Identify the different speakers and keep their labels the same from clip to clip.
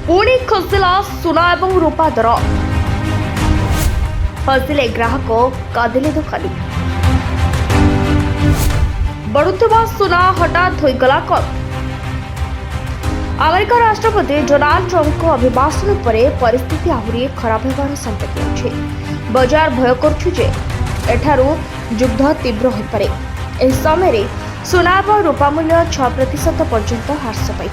Speaker 1: पुणी खसिला सुना और रूपा दर हसिले ग्राहक कादिले दुकानी बढ़ुवा सुना हठात होगला कम। अमेरिका राष्ट्रपति डोनाल्ड ट्रंप अभिभाषण पर परिस्थिति आहरी खराब होगार संकेत मिलुछि। बजार भय करुछु युद्ध तीव्र हो पारे। एहि समय सुना और रूपा मूल्य 6% पर्यंत ह्रास पाई।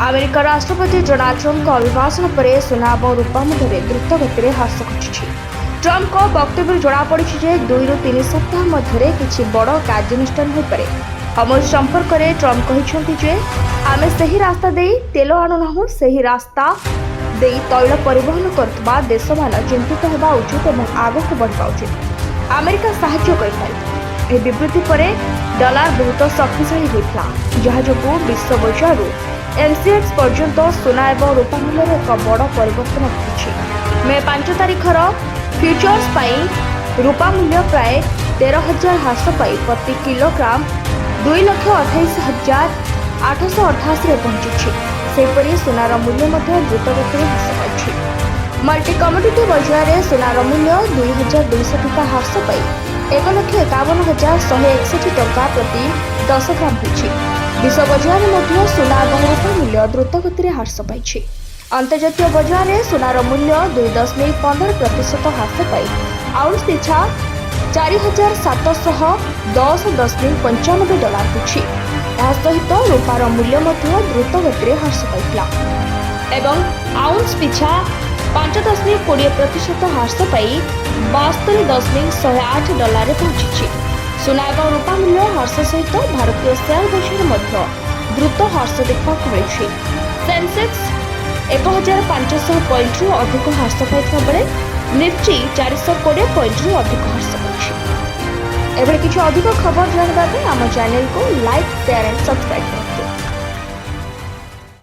Speaker 1: अमेरिका राष्ट्रपति डोनाल्ड ट्रंप अभिभाषण पर सुना और रूपा मूल्य द्रुत गति ह्रास घटी। ट्रंप वक्तव्य जमापड़ी जे 2 ରୁ 3 सप्ताह मध्य किसी बड़ कार्यानुष्ठान हो पारे। अमूल संपर्क में ट्रंप कहते आमे सही रास्ता दे तेल आणुना सही रास्ता दे तैल परिवहन करथबा देश मान चिंतित होगा उचित और आगक बढ़ा उचित। अमेरिका साहाय्य कर विवृत्ति पर डॉलर बहुत शक्तिशाली होता जहाँ जो विश्व बजार एमसीएक्स पर्यंत सुना और रूपा मूल्य एक बड़ परिवर्तन घटी। मे 5 तारिखर फ्यूचर्स पाई रूपा मूल्य प्राय 13,000 ह्रास पाई प्रति किलोग्राम 2,28,888 पहुंची। सेपरी सुनार मूल्य द्रुत गति ह्रास पाई। मल्टी कमोडिटी बजार में सुनार मूल्य 2,200 टंका ह्रास पाई 1,51,161 टंका प्रति 10 ग्राम होछि। विश्व बजार में सुना और रूपा मूल्य द्रुत गति ह्रास पाई। अंतर्जातीय बजार में सुनार मूल्य 2.15% ह्रास पाई आउंस पिछा 4,710.95 डॉलर होछि। सहित रूपार मूल्य द्रुत गति ह्रास पाइला एवं आउंस पिछा 5.20% ह्रास पाई 72.108 डॉलर पहुंची। सुना और रूपा मूल्य ह्रास सहित भारतीय शेयर बजार द्रुत ह्रास देखा मिली। सेंसेक्स 1,500 पॉइंट रु अधिक ह्रास पाई बेले निफ्टी 420 पॉइंट रु अधिक ह्रास पाई। एभली किसी अधिक खबर जानवा आम चैनल को लाइक शेयर एंड सब्सक्राइब करते।